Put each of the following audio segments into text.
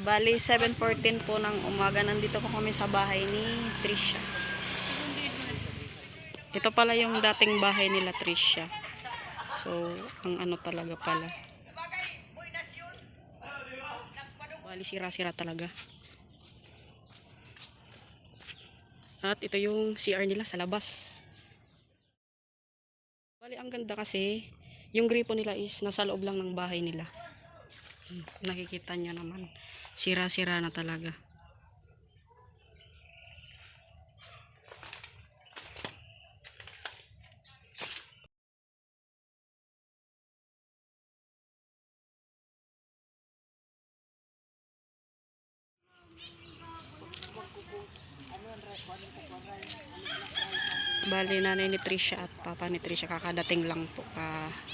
Bali 7:14 po ng umaga, nandito po kami sa bahay ni Trisha. Ito pala yung dating bahay nila Trisha. So, ang ano talaga pala. Bali sira-sira talaga. At ito yung CR nila sa labas. Bali ang ganda kasi yung gripo nila is nasa loob lang ng bahay nila. Nakikita nyo naman. Sira-sira na talaga. Bali nanay ni Trisha at papa ni Trisha kakadating lang po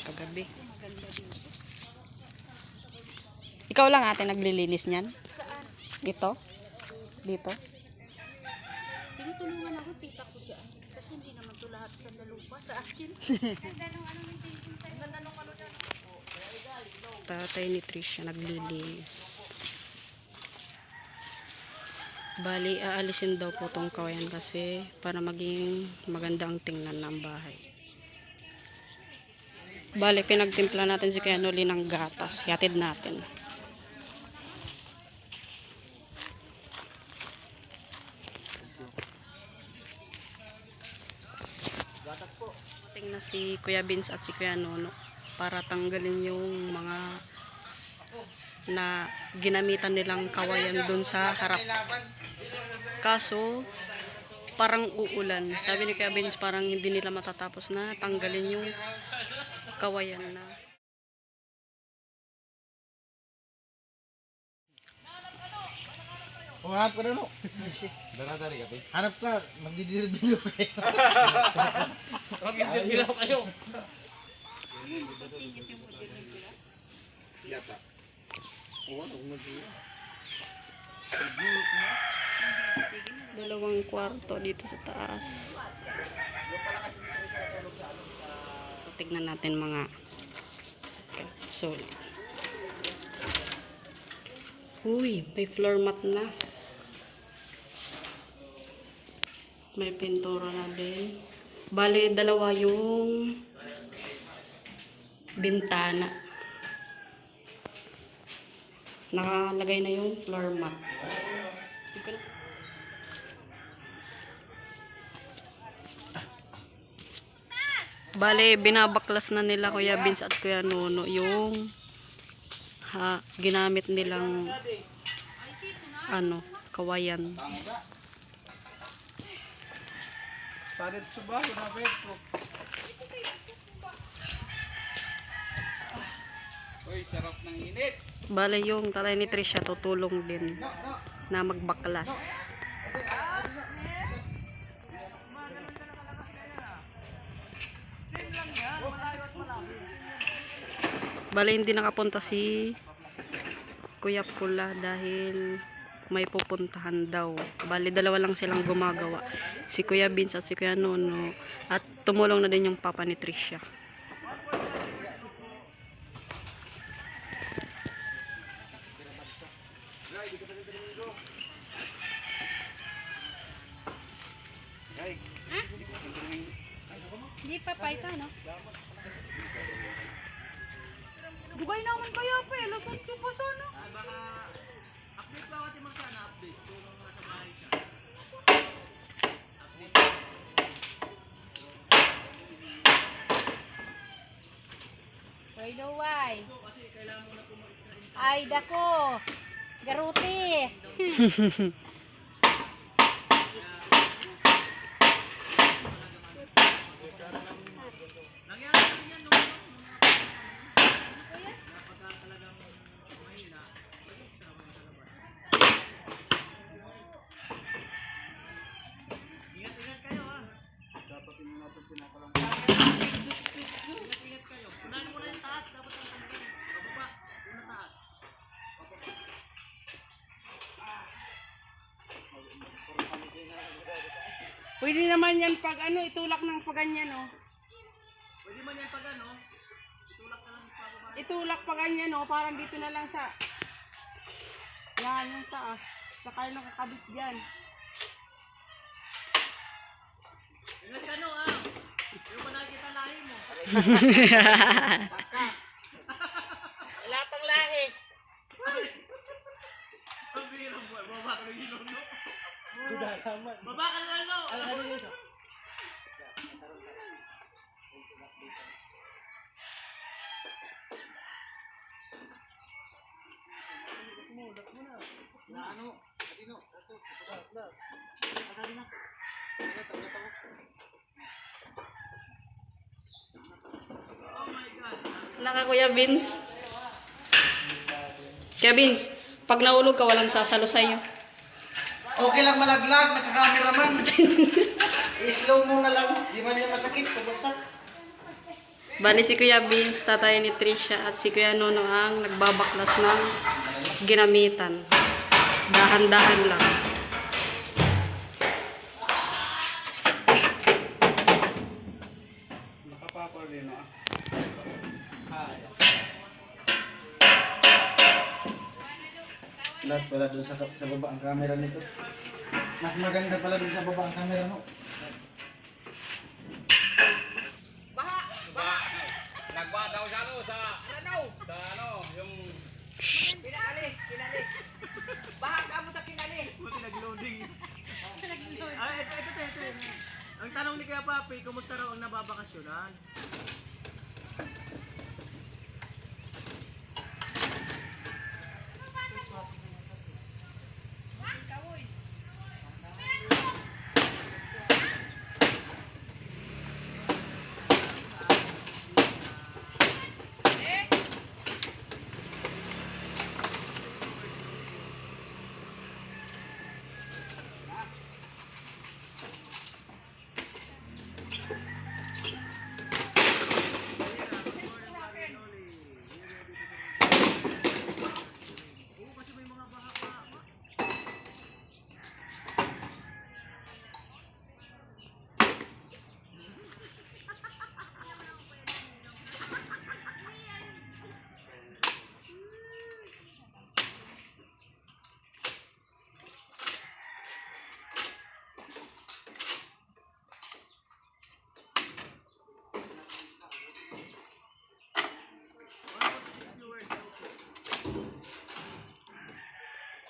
kagabi. Ikaw lang ate naglilinis niyan? Ito? Dito? Tinutulungan ako tita ko dyan. Kasi hindi naman ito lahat sa lupa sa akin. Tatay ni Trisha naglilinis. Bali aalisin daw po tong kawayan kasi para maging maganda ang tingnan ng bahay. Bali pinagtimpla natin si Kuya Noli ng gatas. Yatid natin. Tingnan si Kuya Vince at si Kuya Nono para tanggalin yung mga na ginamitan nilang kawayan dun sa harap. Kaso parang uulan. Sabi ni Kuya Vince parang hindi nila matatapos na tanggalin yung kawayan na. Hanap ka rin o. Daradari ka, pe. Hanap ka. Magdidiril-diril kayo. Magdidiril kayo. Yata. Oo, ano kung magdidiril. Dalawang kwarto dito sa taas. Tignan natin mga solid. Uy, may floor mat na. May pintura na din. Bale, dalawa yung bintana. Nakalagay na yung floor mat. Bale, binabaklas na nila Kuya Vince at Kuya Nono yung ginamit nilang kawayan. Parit suba, kunapit po. Uy, sarap ng init. Bale, yung tatay ni Trisha tutulong din na magbaklas. Bale, hindi nakapunta si Kuya Pula dahil may pupuntahan daw. Bale, dalawa lang silang gumagawa. Si Kuya Vince at si Kuya Nono. At tumulong na din yung papa ni Trisha. Hindi pa paita, no? Dugay naman kaya pa eh. Lagot ko pa sana. Update ba natin magkana update? Kung nasa bahay siya. Why no why? Ay, dako. Garuti. Pwede naman yan pag itulak ng paganyan Pwede man yan pag itulak ka lang pa. Itulak paganyan parang dito na lang sa Yan, yung taas. Saka yung nakakabit dyan. Ingat ka no, yung ko nakikita lahi mo. Wala pang lahi. Ang bihirang boy, baba ka ng ilong, no? Baba ka na lang, no? Na ano? Sino? Ito. Pagkali na. Oh my God. Naka Kuya Vince. Kuya Vince, pag nahulog ka, walang sasalo sa'yo. Okay lang malaglag, nakakameraman. I-slow mo na lang. Di ba niya masakit? Pabagsak. Bali si Kuya Vince, tatay ni Trisha at si Kuya Nono ang nagbabaklas ng ginamitan. Dahan-dahan lang. Lahat pala dun sa baba ang camera nito. Mas maganda pala dun sa baba ang camera, no? Nagba daw siya, no? Sa ano, yung... Kinali. Baha ka mo sa kinali. Buti nag-loading. Ay, ito. Ang tanong ni Kuya Papi, kumusta raw ang nababakasyonan?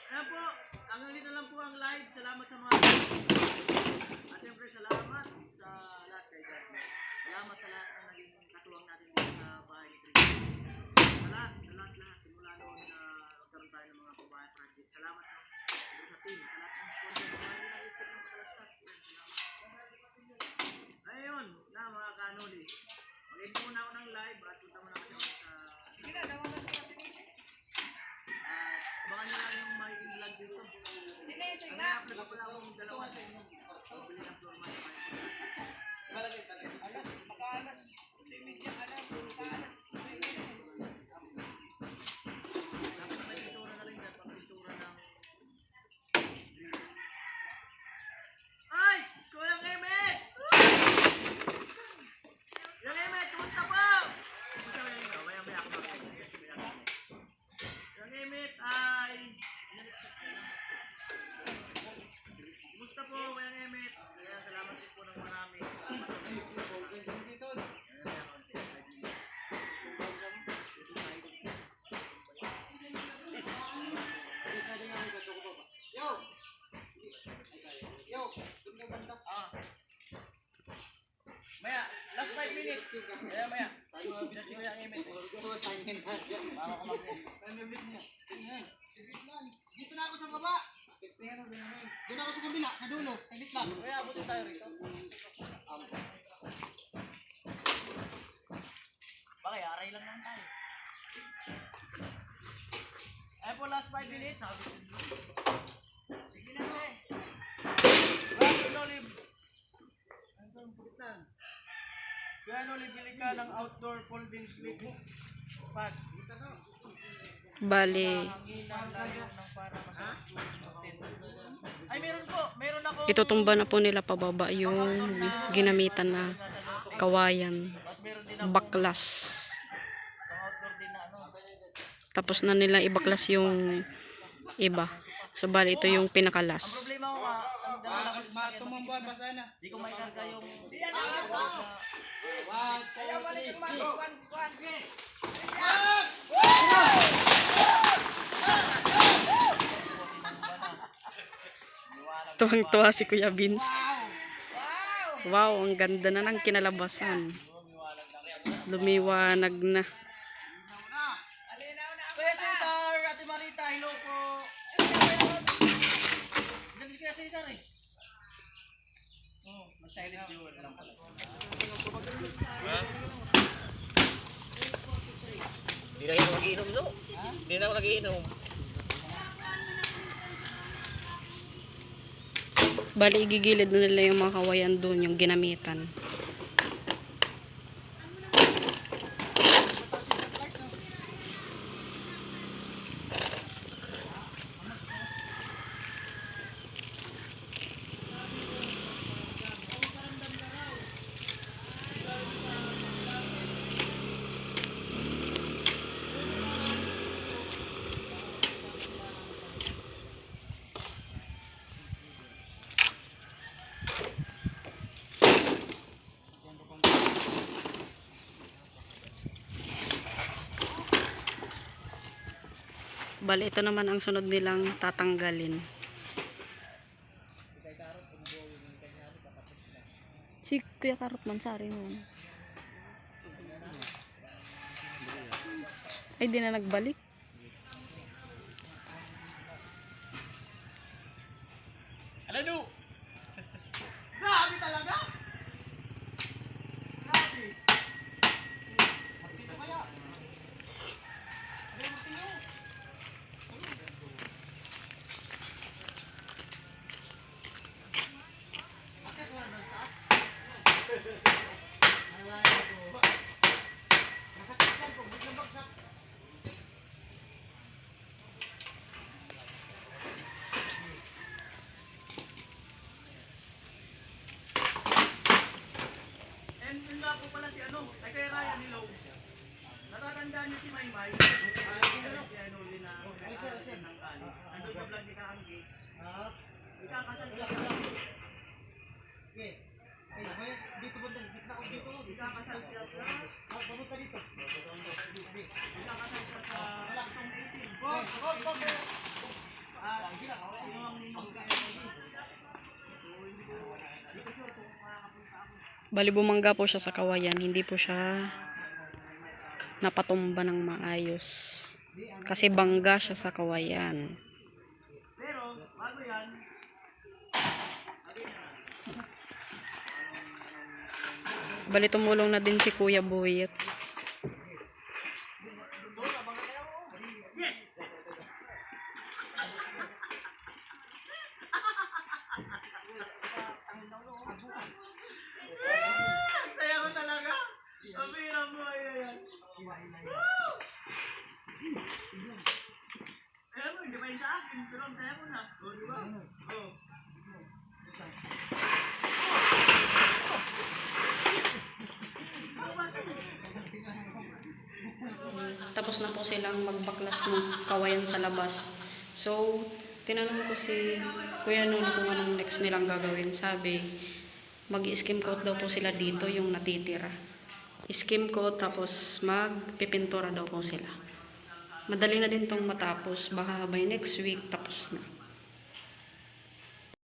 Ayan po, hanggang dito lang po ang live. Salamat sa mga at siyempre salamat sa lahat kay God. Salamat sa lahat ng naging katuwang natin dito sa bahay ni Trisha. Sa lahat. Simula noon na magkaroon tayo ng mga pabahay project. Salamat po sa team, sa lahat ng sponsor. Maraming nag-step ng Pakalastas. Ayun na mga kanoli. Mag-end muna ako ng live at punta muna kayo sa... Abangan nyo lang yung magiging vlog dito. Ang i-upload ko pala akong dalawa sa inyo. Bili ng floor mat. Tapos may pintura na rin dyan. Pang-pintura ng... Ay! Kuya Emet! Kuya Emet, kumusta po? Kumusta mo yung maya-maya ako mag-Kuya Emet ay... Kumusta po, Kuya Emet? Kaya salamat din po ng marami. Maya, last 5 minutes. Maya. Binasi ko yung Emet. Bago ka mag-end. Dito na ako sa baba. Testingan mo sa namin. Doon ako sa kabila, sa dulo. Saglit lang. Kaya abutin tayo rito. Bakit, aray lang naman tayo. Ayan po, last 5 minutes. Sige na, eh. Kuya Noli. Kuya Noli, bili ka ng outdoor folding sleep pad. Bali, Hanginan lang yung ng para ay, meron ako. itutumba na po nila pababa yung ginamitan na kawayan, Tapos meron din ako baklas. pang outdoor din na ano. Tapos na nila ibaklas yung iba. So, bali ito yung pinakalas. Problema ko nga, ang dalawa ko Tumamba ba sana? hindi ko maikarga yung Tuwang-tuwa si Kuya Vince. Wow, ang ganda na ng kinalabasan. Lumiwanag na. Kuya Cesar, Ate Marita, hello po. Diyan si Kuya Cesar eh. Mag-silent viewer lang pala. Hindi na ako nagiinom, no? Hindi na ako nagiinom. Bali, igigilid na nila yung mga kawayan doon, yung ginamitan. Bali, ito naman ang sunod nilang tatanggalin. Si Kuya Karot Mansari mo. Ay, di na nagbalik. Alano! Grabe talaga! And yun nga po pala si ano, ay kay Ryan Hello. Natatandaan niyo si Maymay? Si ano, na kakasal ng kali. Nandun pa vlog ni Kaanggi. Ikakasal siya sa Okay. Ay, dito ba dito ako dito? ikakasal siya sa Papunta dito. ikakasal siya sa itong 18. Go. Sino ang ninong sa MLB? Bali, bumangga po siya sa kawayan. Hindi po siya napatumba ng maayos. Kasi bangga siya sa kawayan. Pero, bago yan, Bali, tumulong na din si Kuya Buyet. saya ko talaga. Pabira mo, ayan. Kaya mo, hindi pa yun sa akin. Pero ang saya ko na. O, di ba? O. Tapos na po silang magbaklas ng kawayan sa labas. So, tinanong ko si Kuya Nuno kung anong next nilang gagawin. Sabi, mag-skim coat daw po sila dito, yung natitira. Skim coat, tapos magpipintura daw po sila. Madali na din tong matapos. Baka by next week, tapos na.